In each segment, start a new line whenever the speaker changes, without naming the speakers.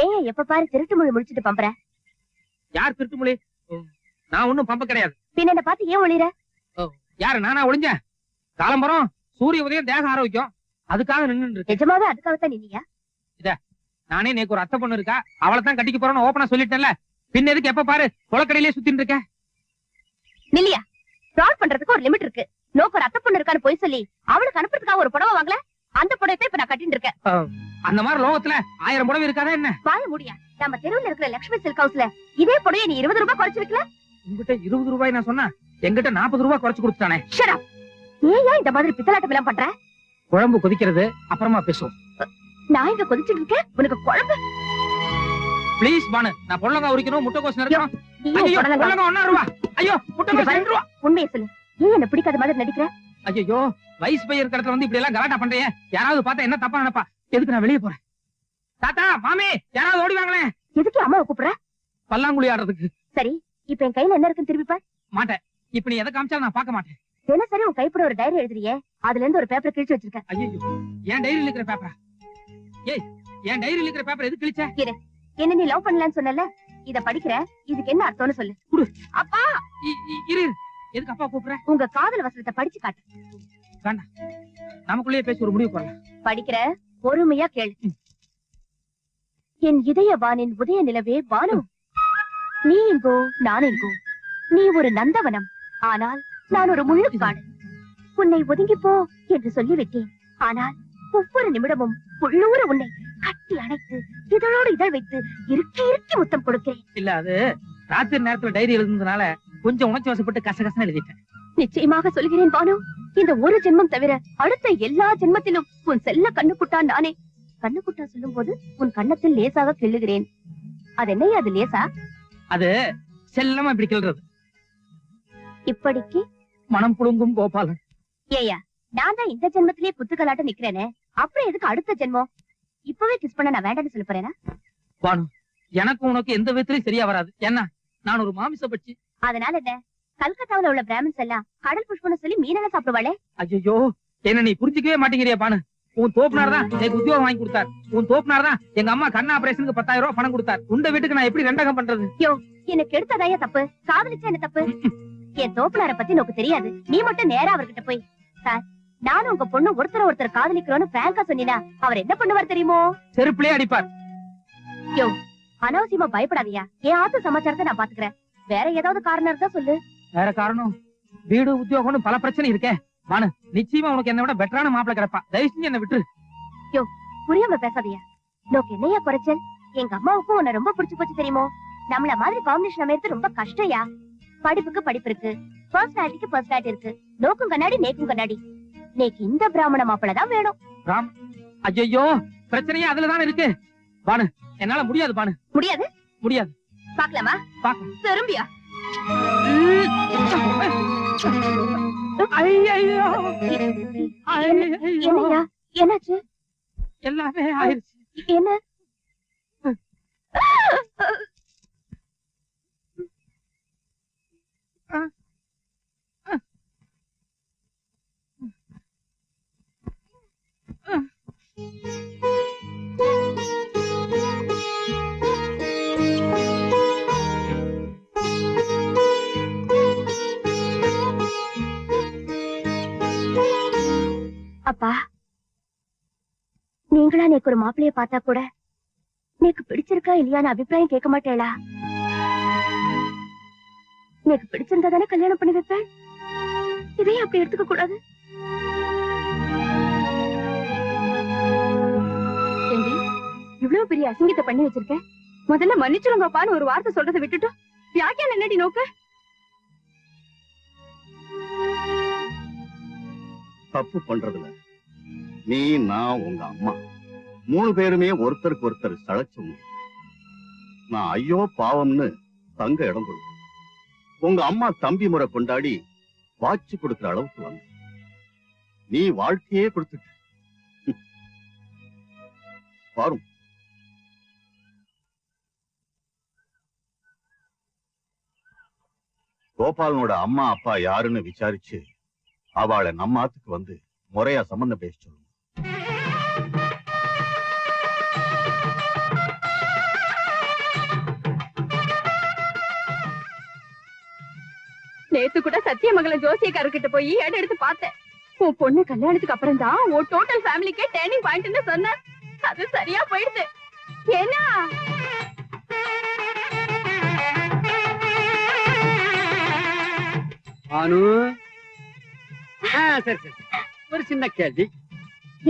ஏன் எப்ப பாரு திருட்டு மொழி முடிச்சிட்டு பம்பற?
யார் திருட்டு மொழி? நான் ஒண்ணும் பம்ப கிடையாது.
பின்ன என்ன பார்த்து ஏன் ஒளிற?
யாரு நானா ஒளிஞ்சேன்? காலம்பரம் சூரிய உதயம் தேக ஆரோக்கியம் அதுக்காக நின்று.
நிஜமாவே அதுக்காகத்தான் நின்னியா?
நானே நேக்கு ஒரு அத்தை பொண்ணு இருக்கா, அவளைத்தான் கட்டிக்க போறோம்னு ஓப்பனா சொல்லிட்டேன்ல. பின்ன எதுக்கு எப்ப பாரு கொலக்கடையிலேயே சுத்திட்டு இருக்க?
நில்லியா, ஃப்ராட் பண்றதுக்கு ஒரு லிமிட் இருக்கு. நோக்கு ஒரு அத்தை பொண்ணு இருக்கான்னு போய் சொல்லி அவளுக்கு அனுப்புறதுக்காக ஒரு புடவை வாங்கல, அந்த புடவை இப்ப நான் கட்டிட்டு இருக்கேன்.
அந்த மாதிரி லோகத்துல 1000 புடவை இருக்காதா என்ன?
வாய முடியா, நம்ம தெருவுல இருக்கிற லட்சுமி சில்க் ஹவுஸ்ல இதே புடவை நீ 20 ரூபாய் குறைச்சு வைக்கல?
உங்ககிட்ட 20 ரூபாய் நான் சொன்னா என்கிட்ட 40 ரூபாய் குறைச்சு கொடுத்தானே.
ஏன் இந்த மாதிரி பித்தலாட்டம் எல்லாம் பண்ற?
குழம்பு கொதிக்கிறது அப்புறமா பேசுவோம்.
நான் இங்க கொதிச்சிட்டு இருக்கேன், உனக்கு குழம்பு?
ப்ளீஸ் பானு, நான் பொள்ளங்க உரிக்கணும், முட்டைக்கோஸ் நறுக்கணும். ஐயோ பொள்ளங்க 1 ரூபாய். ஐயோ முட்டைக்கோஸ் 2 ரூபாய்.
உண்மையை சொல்லு, ஏன் என்ன பிடிக்காத மாதிரி நடிக்கிற?
ஐயோ வயசு பையன் இருக்கிற இடத்துல வந்து இப்படி எல்லாம் கலாட்டா பண்றீங்க. யாராவது பார்த்தா என்ன தப்பா நினைப்பா? எதுக்கு நான் வெளியே போறேன்? தாத்தா மாமி யாராவது ஓடி வாங்களேன்.
எதுக்கு அம்மாவை கூப்பிடுற?
பல்லாங்குழி ஆடுறதுக்கு.
சரி, இப்ப என் கையில என்ன இருக்குன்னு திருப்பி பார்.
மாட்டேன். இப்ப நீ எதை காமிச்சாலும் நான் பார்க்க மாட்டேன்.
தினசரி உன் கைப்பட ஒரு டைரி எழுதுறியே, அதுல இருந்து ஒரு பேப்பர் கிழிச்சு வச்சிருக்கேன்.
ஐயோ என் டைரியில இருக்கிற பேப்பரா? ஏய் என் டைரியில இருக்கிற பேப்பர் எது கிழிச்ச?
என்ன நீ லவ் பண்ணலன்னு சொன்னல, இத படிக்கிற, இதுக்கு என்ன அர்த்தம்னு சொல்லு.
குடு.
அப்பா
இரு. எதுக்கு அப்பா கூப்பிடுற?
உங்க காதல் வசனத்தை படிச்சு காட்டு.
வேண்டாம், நமக்குள்ளேயே பேசி ஒரு முடிவு பண்ணலாம்.
படிக்கிற, பொறுமையா கேளு. என் இதய வானின் உதய நிலவே வானு, நீ எங்கோ நான் எங்கோ, நீ ஒரு நந்தவனம், ஆனால் நான் ஒரு முள்ளுக்காடு. உன்னை ஒதுங்கி போ என்று சொல்லிவிட்டேன், ஆனால் ஒவ்வொரு நிமிடமும் உள்ளூர உன்னை கட்டி அணைத்து இதழோடு இதழ் வைத்து இறுக்கி இறுக்கி முத்தம் கொடுக்கிறேன்.
இல்ல, அது ராத்திரி நேரத்துல டைரி எழுதுனதுனால கொஞ்சம் உணர்ச்சி வசப்பட்டு கசகசன்னு எழுதிட்டேன்.
நிச்சயமாக சொல்கிறேன் பானு, இந்த ஒரு ஜென்மம் தவிர அடுத்த எல்லா ஜென்மத்திலும் உன் செல்ல கண்ணுக்குட்டா நானே. கண்ணுக்குட்டா சொல்லும் போது உன் கண்ணத்தில் லேசாக கிள்ளுகிறேன். அது என்னையா அது லேசா?
அது செல்லமா இப்படி கிள்றது.
இப்படிக்கு
மனம் புழுங்கும் கோபாலன்.
ஏயா, நான் தான் இந்த ஜென்மத்திலேயே புத்துக்கலாட்ட நிக்கிறேனே, அப்புறம் எதுக்கு அடுத்த ஜென்மம்? இப்பவே கிஸ் பண்ண நான் வேண்டாம்னு சொல்ல போறேனா?
பானு, எனக்கு உனக்கு எந்த விதத்திலயும் சரியா வராது. என்ன, நான் ஒரு மாமிச பட்சி.
அதனால என்ன, கல்கத்தாவுல உள்ள பிராமின்ஸ் எல்லாம் கடல் புஷ்பம்னு சொல்லி மீனெல்லாம் சாப்பிடுவாளே.
ஐயோ, என்ன நீ புரிஞ்சுக்கவே மாட்டேங்கிறியா பானு? உன் தோப்புனார் தான் எனக்கு உத்தியோகம் வாங்கி கொடுத்தார். உன் தோப்புனார் தான் எங்க அம்மா கண்ண ஆபரேஷனுக்கு 10,000 ரூபாய் பணம் கொடுத்தார். உண்ட வீட்டுக்கு நான் எப்படி ரெண்டகம் பண்றது?
எனக்கு எடுத்ததாயா தப்பு, காதலிச்சா என்ன தப்பு? என் தோப்புனார பத்தி உனக்கு தெரியாது, நீ மட்டும் நேரா அவர்கிட்ட போய், சார் நானும் உங்க பொண்ணு ஒருத்தர் காதலிக்கிறோன்னு பிராங்கா சொன்னீனா அவர் என்ன பண்ணுவார் தெரியுமோ?
செருப்புலயே அடிப்பார்.
அனாவசியமா பயப்படாதியா, என் ஆத்து சமாச்சாரத்தை நான் பாத்துக்கிறேன். வேற ஏதாவது காரணம் இருந்தா சொல்லு.
வேற காரணம்? வீடு உத்தியோகம்னு பல பிரச்சனை இருக்கே பானு. நிச்சயமா உனக்கு என்ன விட பெட்டரான மாப்பிளை கிடப்பா. தயவு செஞ்சு என்ன விட்டுரு.
புரியாம பேசாதியா, நோக்கு என்னையா குறைச்சல்? எங்க அம்மாவுக்கும் உன்னை ரொம்ப பிடிச்சு போச்சு தெரியுமோ? நம்மள மாதிரி காம்பினேஷன் அமையறது ரொம்ப கஷ்டயா. படிப்புக்கு படிப்பு இருக்கு, பர்சனாலிட்டிக்கு பர்சனாலிட்டி இருக்கு, நோக்கும் கண்ணாடி நேக்கும் கண்ணாடி. நேக்கு இந்த பிராமண மாப்பிளை தான் வேணும்.
ஐயோ, பிரச்சனையே அதுலதான் இருக்கு பானு. என்னால முடியாது பானு.
முடியாது?
முடியாது.
பாக்கலாமா?
பாக்கலாம்.
திரும்பியா? என்னையா, என்னாச்சு?
எல்லாமே ஆயிடுச்சு.
என்ன? அப்பா, நீங்களா நேக்கு ஒரு மாப்பிள்ளைய பார்த்தா கூட நேக்கு பிடிச்சிருக்கா இல்லையான்னு அபிப்பிராயம் கேட்க மாட்டேளா? நேக்கு பிடிச்சிருந்தா தானே கல்யாணம் பண்ணி வைப்பேன். இதையும் அப்படி எடுத்துக்க கூடாது. இவ்வளவு பெரிய அசிங்கத்தை பண்ணி வச்சிருக்கேன், முதல்ல மன்னிச்சிருங்கப்பான்னு ஒரு வார்த்தை சொல்றதை விட்டுட்டு யாக்கியால என்னடி நோக்க?
தப்பு பண்றதுல நீ, நான், உங்க அம்மா 3 பேருமே ஒருத்தருக்கு ஒருத்தர் சளைச்சவங்க. நான் ஐயோ பாவம்னு தங்க இடம் கொடுத்தேன். உங்க அம்மா தம்பி முறை கொண்டாடி வாட்சி கொடுக்கிற அளவுக்கு வந்து நீ வாழ்க்கையே கொடுத்துட்ட. பாரும், கோபாலனோட அம்மா அப்பா யாருன்னு விசாரிச்சு அவளை நம்ம ஆத்துக்கு வந்து முறையா சம்பந்தம் பேச சொல்லுங்க.
நேத்து கூட சத்தியமங்கலம் ஜோசியக்காரர்கிட்ட போய் இடம் எடுத்து பார்த்தேன். உன் பொண்ணு கல்யாணத்துக்கு அப்புறம் தான் உன் டோட்டல் ஃபேமிலிக்கே டேர்னிங் பாயிண்ட்னு சொன்ன. அது சரியா போயிடுது. ஏன்னா
அனு சரி சரி ஒரு சின்ன கேள்வி.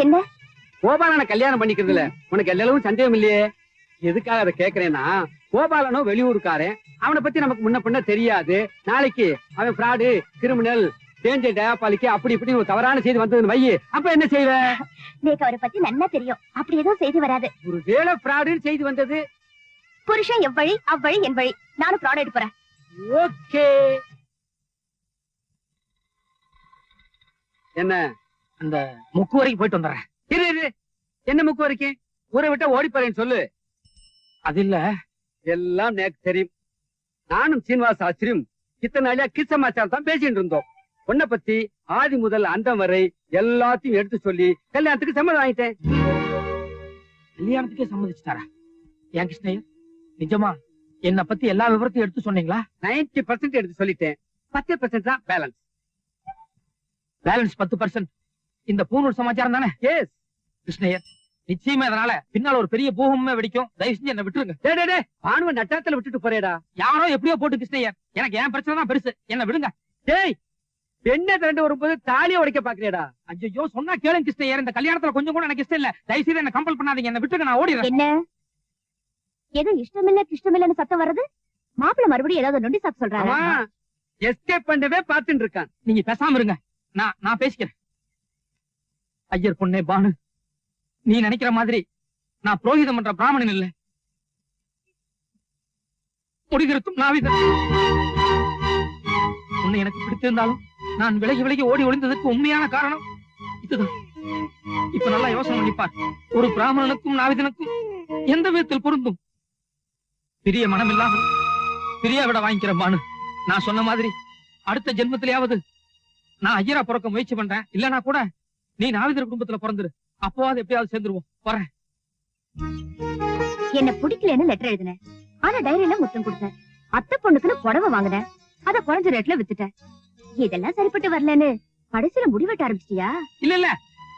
என்ன?
கோபாலனை கல்யாணம் பண்ணிக்கிறதுல உனக்கு எல்லாரும் சந்தேகம் இல்லையே? எதுக்காக அதை கேக்குறேன்னா, கோபாலனோ வெளியூருக்காரன், அவனை பத்தி நமக்கு முன்ன பின்ன தெரியாது. நாளைக்கு அவன் ஃப்ராடு, கிரிமினல், டேஞ்சர் டயாபாலிக்கு அப்படி இப்படி ஒரு தவறான செய்தி வந்ததுன்னு வையி, அப்ப என்ன செய்வ?
எனக்கு அவரை பத்தி நல்லா தெரியும். அப்படி எதுவும் செய்தி வராது.
ஒரு வேளை ஃப்ராடுன்னு செய்தி வந்தது,
புருஷன் எவ்வழி அவ்வழி என் வழி. நானும் ஃப்ராட் எடுத்து போறேன்.
ஓகே. என்ன
அந்த முக்கு வரைக்கும் போயிட்டு வந்துடுறேன்.
இரு இரு, என்ன முக்கு வரைக்கும்? ஊரை விட்டா ஓடி போறேன்னு சொல்லு.
அது இல்ல,
எல்லாம் எனக்கு தெரியும். நானும் சீனிவாச ஆச்சரியம் இத்தனை நாளியா கிச்சமாச்சாரம் தான் பேசிட்டு இருந்தோம். உன்னை பத்தி ஆதி முதல் அந்தம் வரை எல்லாத்தையும் எடுத்து சொல்லி கல்யாணத்துக்கு சம்மதம் வாங்கிட்டேன்.
கல்யாணத்துக்கே சம்மதிச்சுட்டாரா? ஏன் கிருஷ்ணய்யா, நிஜமா என்னை பத்தி எல்லா விவரத்தையும் எடுத்து சொன்னீங்களா?
90% எடுத்து சொல்லிட்டேன். 10% தான் பேலன்ஸ்.
பேலன்ஸ் 10%. இந்த பூநூல் சமாச்சாரம் தானே?
எஸ்
கிருஷ்ணய்யர், நிச்சயமா இதனால பின்னால ஒரு பெரிய பூகமே வெடிக்கும். தயவு செஞ்சு என்ன விட்டுருங்க.
டே பானுவ நட்டாத்துல விட்டுட்டு போறேடா.
யாரோ எப்படியோ போட்டு கிருஷ்ணய்யர், எனக்கு என் பிரச்சனை தான் பெருசு. என்ன விடுங்க.
டேய், பெண்ணை திரண்டு வரும்போது தாலியை உடைக்க பாக்குறியடா.
ஐயோ, சொன்னா கேளுங்க கிருஷ்ணய்யர், இந்த கல்யாணத்துல கொஞ்சம் கூட எனக்கு இஷ்டம் இல்ல. தயவு செய்து என்ன கம்பல் பண்ணாதீங்க. என்ன விட்டுருங்க, நான் ஓடிடுறேன்.
என்ன ஏதோ இஷ்டமில்ல கிருஷ்ணமில்லன்னு சத்தம் வருது? மாப்பிள்ள மறுபடியும் ஏதாவது நொண்டி சாப்பிட்டு சொல்றாரா?
அவன் எஸ்கேப் பண்ணவே பாத்துட்டு இருக்கான்.
நீங்க பேசாம இருங்க, நான் பேசிக்கிறேன். ஐயர் பொண்ணே பானு, நீ நினைக்கிற மாதிரி நான் புரோகிதம் பண்ற பிராமணன் இல்ல. முடிதிருத்தும் நாவிதன். உன்னை எனக்கு பிடித்திருந்தாலும் நான் விலகி விலகி ஓடி ஒளிந்ததற்கு உண்மையான காரணம் இதுதான். இப்ப நல்லா யோசனை பண்ணிப்பார். ஒரு பிராமணனுக்கும் நாவிதனுக்கும் எந்த விதத்தில் பொருந்தும்? பெரிய மனம் இல்லாமல் பிரியா விட வாங்கிக்கிற பானு, நான் சொன்ன மாதிரி அடுத்த ஜென்மத்திலேயாவது நான் ஐயரா பிறக்க முயற்சி பண்றேன். இல்லனா கூட நீ நாவிதர் குடும்பத்துல பிறந்துரு. அப்போவாது எப்படியாவது சேர்ந்துருவோம். வரேன்.
என்ன பிடிக்கலன்னு லெட்டர் எழுதினேன். ஆனா டைரியில முத்தம் கொடுத்தேன். அத்தை பொண்ணுக்குன்னு புடவை வாங்கினேன். அத குறைஞ்ச ரேட்ல வித்துட்டேன். இதெல்லாம் சரிப்பட்டு வரலன்னு கடைசியில முடிவெட்ட ஆரம்பிச்சிட்டியா?
இல்ல இல்ல,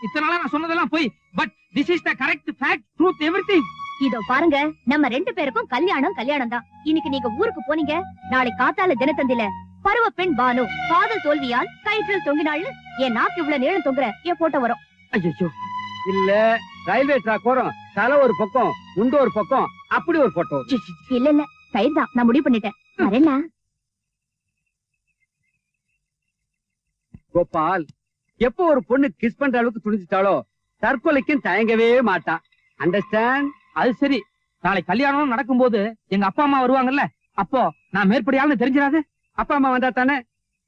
இத்தனை நாளா நான் சொன்னதெல்லாம் போய். But this is the correct fact, truth, everything.
இதோ பாருங்க, நம்ம 2 பேருக்கும் கல்யாணம் தான். இன்னைக்கு நீங்க ஊருக்கு போனீங்க, நாளைக்கு காத்தால தினத்தந்தில பருவ பெண் பானு காதல் தோல்வியால் கயிற்றில் தொங்கினாள். என் நாக்கு இவ்வளவு நீளம் தொங்குற என் போட்டோ வரும்.
ஐயோ,
இல்ல ரயில்வே ட்ராக் வரும், தலை ஒரு பக்கம் முண்டு ஒரு பக்கம், அப்படி ஒரு போட்டோ.
இல்ல இல்ல, கயிறு தான். நான் முடிவு பண்ணிட்டேன். வரேன்னா
கோபால், எப்போ ஒரு பொண்ணு கிஸ் பண்ற அளவுக்கு துணிஞ்சிட்டாலோ தற்கொலைக்கும் தயங்கவே மாட்டான். அண்டர்ஸ்டாண்ட்?
அது சரி. நாளைக்கு கல்யாணம் நடக்கும்போது எங்க அப்பா அம்மா வருவாங்கல்ல, அப்போ நான் மேற்படியாளன்னு தெரிஞ்சிடாது?
அப்பா அம்மா வந்தா தானே?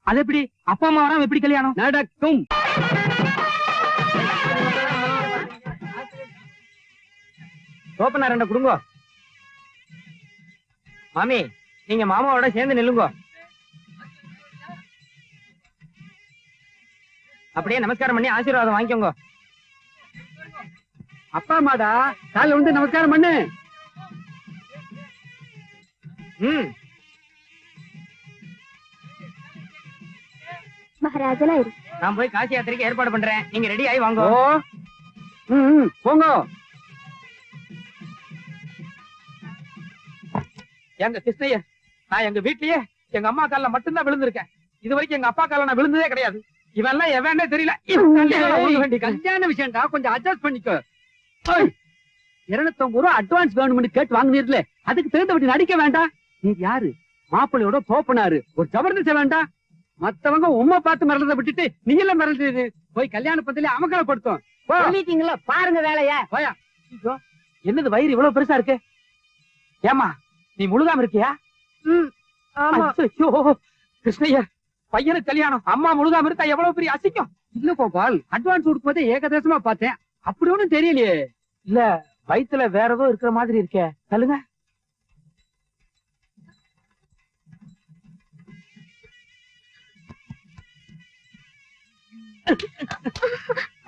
அது எப்படி? அப்பா அம்மா வராம எப்படி கல்யாணம்
நடக்கும்?
ஓப்பனா 2 கொடுங்க. மாமி, நீங்க மாமாவோட சேர்ந்து நில்லுங்க. அப்படியே நமஸ்காரம் பண்ணி ஆசீர்வாதம் வாங்கிக்கோங்க.
அப்பா அம்மாடா, காலைல வந்து நமஸ்காரம் பண்ணு.
மகாராஜனா இரு.
நான் போய் காசி யாத்திரைக்கு ஏற்பாடு பண்றேன். நீங்க ரெடி ஆகி வாங்க.
ஓ, போங்க.
எங்க கிருஷ்ணய்யர், நான் எங்க வீட்லயே எங்க அம்மா கால்ல மட்டும்தான் விழுந்திருக்கேன். இது வரைக்கும் எங்க அப்பா கால்ல நான் விழுந்ததே கிடையாது. இவன் எல்லாம் எவனே தெரியல.
கல்யாண விஷயம்டா, கொஞ்சம் அட்ஜஸ்ட் பண்ணிக்கோ. 250 ரூபா அட்வான்ஸ் வேணும்னு கேட்டு வாங்கினீர்ல, அதுக்கு தகுந்தபடி நடிக்க வேண்டாம். நீ யாரு? மாப்பிள்ளையோட தோப்பனாரு. ஒரு ஜபர்தஸ்த வேண்டாம். மத்தவங்க உம்மை பார்த்து மிரளத விட்டுட்டு நீ எல்லாம் மிரளது. போய் கல்யாண பந்தலே அமக்கலப்படுத்தும்.
சொல்லிட்டீங்களா? பாருங்க வேலைய.
போயா.
என்னது வயிறு இவ்வளவு பெருசா இருக்கு? ஏமா, நீ முழுகாம இருக்கியா? ஐயோ, கிருஷ்ணய்யர், பையனுக்கு கல்யாணம், அம்மா முழுகாம இருந்தா எவ்வளவு பெரிய அசிக்கும்.
இல்ல கோபால், அட்வான்ஸ் கொடுக்கும்போதே ஏகதேசமா பார்த்தேன். அப்படி ஒண்ணும் தெரியலையே.
இல்ல, வயித்துல வேற ஏதோ இருக்கிற மாதிரி இருக்கே. சொல்லுங்க.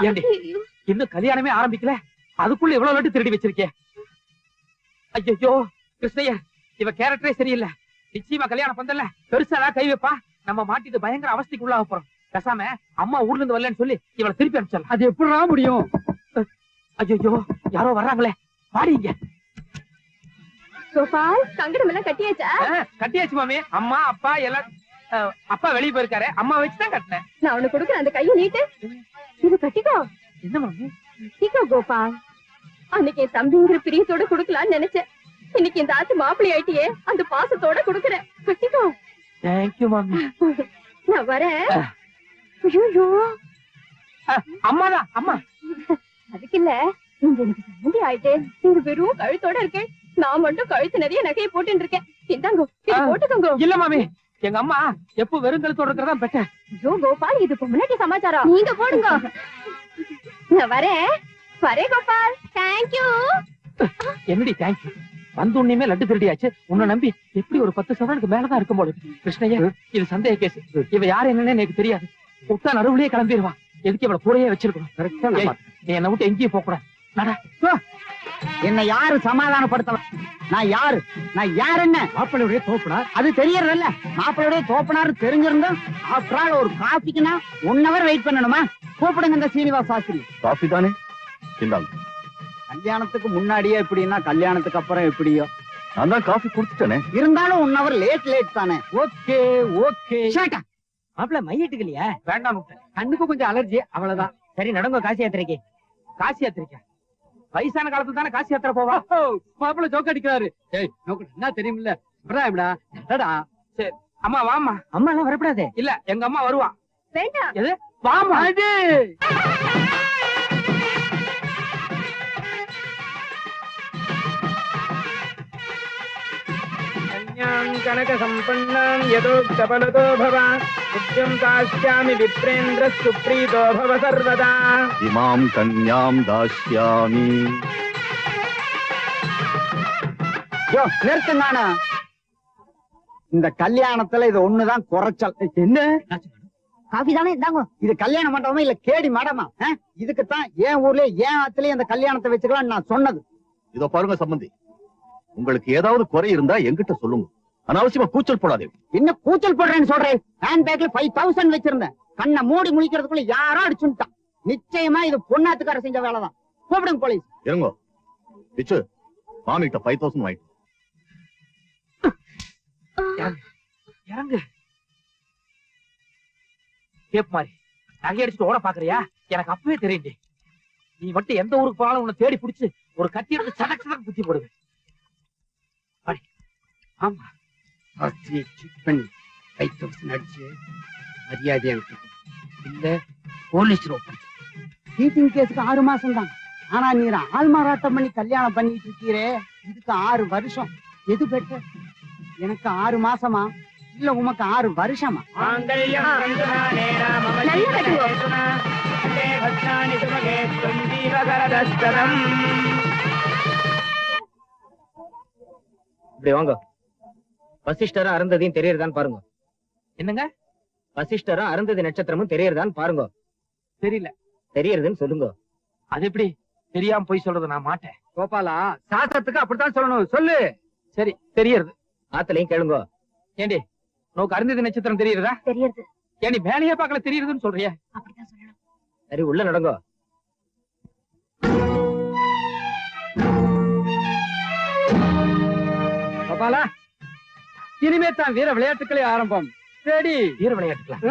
ஏண்டி, இன்னும் கல்யாணமே ஆரம்பிக்கல, அதுக்குள்ள எவ்வளவு லட்டு திருடி வச்சிருக்கே. ஐயோ கிருஷ்ணய்யர், இவ கேரக்டரே சரியில்லை. நிச்சயமா கல்யாணம் பந்தல்ல பெருசா கை வைப்பா. நம்ம மாட்டிட்டு பயங்கர அவஸ்தைக்குள்ளாக போறோம். பேசாம அம்மா ஊர்ல இருந்து வரலன்னு சொல்லி இவளை திருப்பி அனுப்பிச்சிடலாம்.
அது எப்படிடா முடியும்?
ஐயோ யாரோ வர்றாங்களே, பாடிங்க.
கோபால் சங்கடம் எல்லாம் கட்டியாச்சா?
கட்டியாச்சு மாமி. அம்மா அப்பா எல்லாம் அப்பா வெளியே போயிருக்காரு, அம்மா வச்சுதான் கட்டினேன்.
நான் உனக்கு கொடுக்குறேன், அந்த கையை நீட்டு. இது கட்டிக்கோ.
என்ன மாமி?
கட்டிக்கோ கோபால். அன்னைக்கு என் தம்பிங்கிற பிரியத்தோட குடுக்கலான்னு நினைச்சேன். இன்னைக்கு இந்த ஆத்து மாப்பிள்ளை ஆயிட்டியே, அந்த பாசத்தோட குடுக்குறேன். கட்டிக்கோ.
தேங்க்யூ மாமி.
நான் வரேன். ஐயோ
அம்மாதான் அம்மா.
அதுக்கு இல்ல, நீங்க எனக்கு சம்மந்தி ஆயிட்டே. நீங்க வெறும் கழுத்தோட இருக்கேன், நான் மட்டும் கழுத்து நிறைய நகையை போட்டு இருக்கேன். இந்தாங்கோ, இதை போட்டுக்கோங்க.
இல்ல மாமி, எங்க அம்மா எப்ப வெறுங்கலத்தோட இருக்கிறதா பெட்டர்.
ஐயோ கோபால், இது பொம்னாட்டி சமாச்சாரம். நீங்க போடுங்க. நான் வரேன் கோபால். தேங்க்யூ.
என்னடி தேங்க்யூ? வந்து உன்னையுமே லட்டு திருடியாச்சு. உன்னை நம்பி எப்படி ஒரு 10 சவரனுக்கு மேலதான் இருக்கும் போது. கிருஷ்ணய்யா, இது சந்தேக கேஸ். இவ யாரு என்னன்னு எனக்கு தெரியாது. விட்டா நடுவுலயே கிளம்பிடுவா. எதுக்கு இவளை கூடயே வச்சிருக்கணும்? நீ என்னை விட்டு எங்கேயும் போக கூடாது.
என்ன யாரு சமாதானப்படுத்தலாம்? நான் யாரு? நான் யாருன்னு
மாப்பிள்ளையுடைய தோப்புனா
அது தெரியறதில்ல. மாப்பிள்ளையுடைய தோப்பனாரு தெரிஞ்சிருந்தோம். ஆஃப்டர் ஆல் ஒரு காஃபிக்குன்னா 1 hour வெயிட் பண்ணணுமா? கூப்பிடுங்க இந்த சீனிவாஸ் சாஸ்திரி.
காஃபி தானே, இந்தாங்க.
கல்யாணத்துக்கு முன்னாடியே எப்படின்னா கல்யாணத்துக்கு அப்புறம் எப்படியோ.
நான் தான் காஃபி குடுத்துட்டேனே.
இருந்தாலும் 1 hour லேட் தானே.
Okay okay.
மாப்பிள்ள மையிட்டுக்கலையா?
வேண்டாம்,
கண்ணுக்கு கொஞ்சம் அலர்ஜி, அவ்வளவுதான்.
சரி நடங்க காசி யாத்திரைக்கு.
காசி யாத்திரைக்கா? வயசான காலத்துல தானே காசி யாத்திரை போவா?
மாப்பிள்ள ஜோக் அடிக்கிறாரு. ஏய் நோக்கு என்ன தெரியுமில்ல? எப்படா?
சரி அம்மா வாமா.
அம்மா எல்லாம் வரக்கூடாது.
இல்ல எங்க அம்மா வருவா.
வேண்டாம்.
எது? வாமா. கனக சம்பன்னாம் யதோ கபலதோ பவ நித்யம் தாஸ்யாமி விப்ரேந்திர சுப்ரீதோ பவ சர்வதா.
இமாம் கன்யாம் தாஸ்யாமி.
யோ நிறுத்துங்க. இந்த கல்யாணத்துல இது ஒண்ணுதான் குறைச்சல். என்ன
காஃபி தானே, இந்தாங்க.
இது கல்யாண மண்டபமா இல்ல கேடி மடமா? இதுக்குத்தான் என் ஊர்ல என் ஆத்துலயே அந்த கல்யாணத்தை வச்சுக்கலாம் நான் சொன்னது.
இதோ பாருங்க சம்பந்தி, உங்களுக்கு ஏதாவது குறை இருந்தா என்கிட்ட சொல்லுங்க. அனாவசியமா கூச்சல் போடாதே.
என்ன கூச்சல் போடுறேன்னு சொல்றேன்? ஹேண்ட் பேக்ல 5000 வச்சிருந்தேன். கண்ணை மூடி முழிக்கிறதுக்குள்ள யாரோ அடிச்சுட்டான். நிச்சயமா இது பொண்ணாத்துக்கார செஞ்ச வேலைதான். கூப்பிடுங்க போலீஸ்.
இருங்கோ பிச்சு, மாமிகிட்ட 5000 வாங்கிட்டு.
இறங்கு. கேப் மாதிரி நகை அடிச்சுட்டு ஓட பாக்குறியா? எனக்கு அப்பவே தெரியுது. நீ மட்டும் எந்த ஊருக்கு போனாலும் உன்னை தேடி பிடிச்சு ஒரு கத்தி எடுத்து சடக்கு சடக்கு குத்தி போடுவேன்.
ஆமா, 5000 அடிச்சு மரியாதை இல்ல போலீஸ்.
சீட்டிங் கேஸுக்கு 6 மாசம் தான். ஆனா நீர் ஆள் மாறாட்டம் பண்ணி கல்யாணம் பண்ணிட்டு இருக்கீரே, இதுக்கு 6 வருஷம். எது பெட்டர்? எனக்கு 6 மாசமா இல்ல உமக்கு 6 வருஷமா?
இப்படி வாங்க. வசிஷ்டரும் அருந்ததியும் தெரியறதான்னு பாருங்க.
என்னங்க?
வசிஷ்டரும் அருந்ததி நட்சத்திரமும் தெரியறதான்னு பாருங்க.
தெரியல.
தெரியறதுன்னு சொல்லுங்க.
அது எப்படி தெரியாம போய் சொல்றது? நான் மாட்டேன்.
கோபாலா, சாஸ்திரத்துக்கு அப்படித்தான் சொல்லணும். சொல்லு.
சரி தெரியறது.
ஆத்துலயும் கேளுங்க.
ஏண்டி நோக்கு அருந்ததி நட்சத்திரம் தெரியுறதா?
தெரியுது.
ஏண்டி மேலேயே பார்க்கல தெரியுதுன்னு சொல்றியா?
அப்படிதான் சொல்லணும்.
சரி உள்ள நடங்க.
கோபாலா, இனிமே தான் வீர விளையாட்டுகளே ஆரம்பம். ரெடி?
வீர விளையாட்டுக்கலாம்.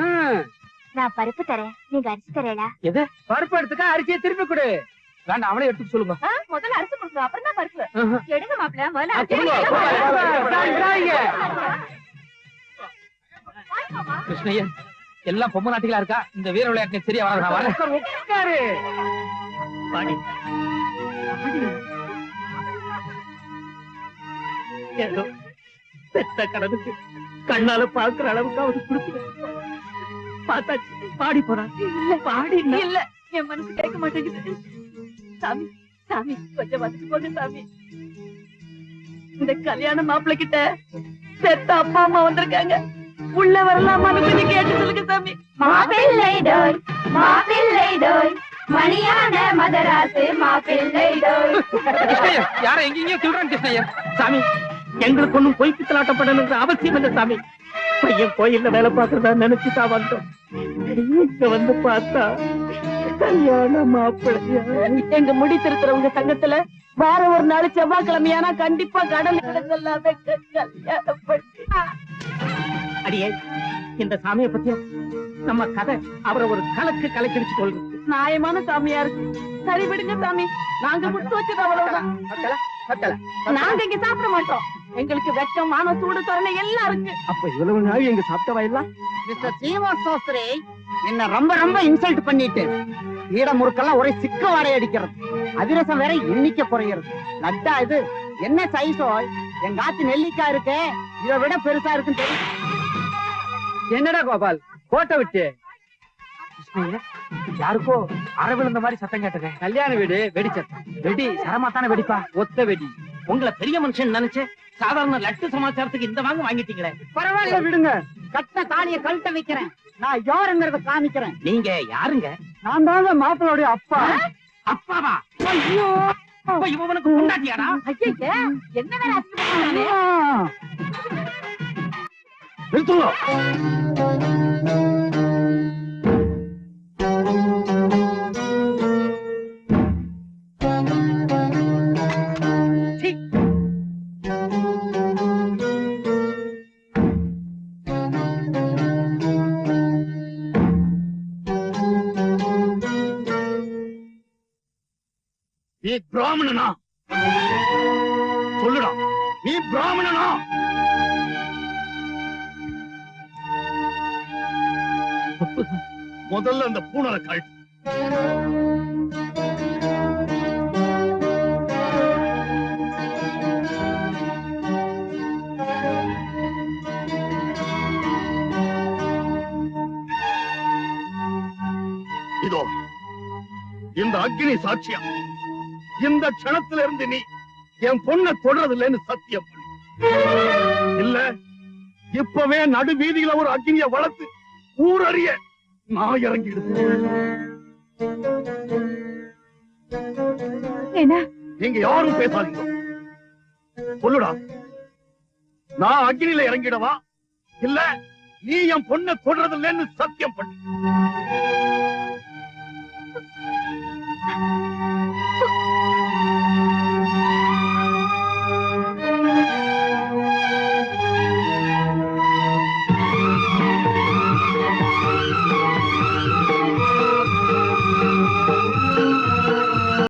நான் பருப்பு தரேன், நீங்க அரிசி தரேடா.
எது?
பருப்பு எடுத்துக்க, அரிசியை திருப்பி கொடு.
வேண்டாம், அவளே எடுத்துக்க சொல்லுங்க.
முதல்ல அரிசி கொடுங்க, அப்புறம் தான் பருப்பு. எடுங்க மாப்பிள்ள, முதல்ல அரிசி
கொடுங்க.
எடுங்க.
கிருஷ்ணய்யன் எல்லாம் பொம்மை நாட்டிகளா இருக்கா? இந்த வீர விளையாட்டு சரியா வராது. நான் வரேன்.
உட்காரு.
பாடி. ஏதோ பெத்த கடனுக்கு கண்ணால பாக்குற அளவுக்கு அவரு கொடுத்து பார்த்தாச்சு. பாடி போறான். பாடி
இல்ல, என் மனசு கேட்க மாட்டேங்குது. சாமி சாமி, கொஞ்சம் வந்துட்டு போங்க சாமி. இந்த கல்யாண மாப்பிள்ளை கிட்ட பெத்த அப்பா அம்மா வந்திருக்காங்க. உள்ள வரலாமான்னு கொஞ்சம் கேட்டு சொல்லுங்க சாமி. மாப்பிள்ளை டோய், மாப்பிள்ளை டோய், மணியான மதராசு மாப்பிள்ளை டோய்.
கிருஷ்ணய்யர் யார எங்கேயும் சொல்றான். கிருஷ்ணய்யர் சாமி, எங்களுக்கு ஒண்ணும் பொய் பித்தலாட்டப்படணுங்கிற அவசியம் இல்லை சாமி.
பையன் கோயில்ல வேலை பார்க்கறதா நினைச்சுதான் வந்தோம். இங்க வந்து பார்த்தா கல்யாண மாப்பிள்ளையா.
எங்க முடி திருத்துறவங்க சங்கத்துல வாரம் ஒரு நாள் செவ்வாய்க்கிழமையானா கண்டிப்பா கடல் எல்லாமே கல்யாணம் பண்ணி.
அடியே, இந்த சாமியை பத்தியா நம்ம கதை அவரை ஒரு கலக்கு கலக்கிடுச்சு கொள்றது.
நியாயமான சாமியா இருக்கு. சரி விடுங்க சாமி, நாங்க முட்டு வச்சது அவ்வளவுதான். நாங்க இங்க சாப்பிட மாட்டோம். எங்களுக்கு வெக்கம், மான, சூடு, தரணை எல்லாம் இருக்கு.
அப்ப இவ்வளவு நாள் எங்க சாப்பிட்டவா எல்லாம்
மிஸ்டர் சீனிவாஸ் சாஸ்திரி என்ன ரொம்ப ரொம்ப இன்சல்ட் பண்ணிட்டு ஈட முறுக்கெல்லாம் ஒரே சிக்க வாடை அடிக்கிறது. அதிரசம் வேற எண்ணிக்கை குறையிறது. லட்டா இது என்ன சைஸோ? எங்க ஆத்து நெல்லிக்காய் இருக்கு, இதை விட பெருசா இருக்குன்னு தெரியும்.
என்னடா கோபால் கோட்டை விட்டு
யாருக்கோ அற விழுந்த மாதிரி சத்தம் கேட்டது.
கல்யாண வீடு வெடிச்சத்தம்.
வெடி சரமாத்தான வெடிப்பா.
ஒத்த வெடி.
உங்களை பெரிய மனுஷன் நினைச்சு சாதாரண லட்டு சமாச்சாரத்துக்கு இந்த வாங்க வாங்கிட்டீங்களே.
பரவாயில்ல விடுங்க, கட்ட தாலிய கழட்ட வைக்கிறேன். நான் யாருங்கிறத காமிக்கிறேன்.
நீங்க யாருங்க?
நான் தாங்க மாப்பிளோடைய அப்பா.
அப்பாவா?
ஐயோ,
அப்ப இவனுக்கு முன்னாடியாடா?
ஐயே, என்ன வேலை அசிங்கப்படுறானே?
நிறுத்துங்க. நீ பிராமணனா? சொல்லுடா, நீ பிராமணனா? முதல்ல அந்த பூனலை கழட்டு. இதோ இந்த அக்னி சாட்சியா, இந்த க்ஷணத்துல இருந்து நீ என் பொண்ணை தொடறது இல்லைன்னு சத்தியம் பண்ணு. இல்ல இப்பவே நடு வீதியில ஒரு அக்னிய வளர்த்து ஊரறிய நான் இறங்கிடுவேன்.
என்ன?
நீங்க யாரும் பேசாதீங்க. சொல்லுடா, நான் அக்னியில இறங்கிடவா இல்ல நீ என் பொண்ணை தொடறது இல்லைன்னு சத்தியம் பண்ணு.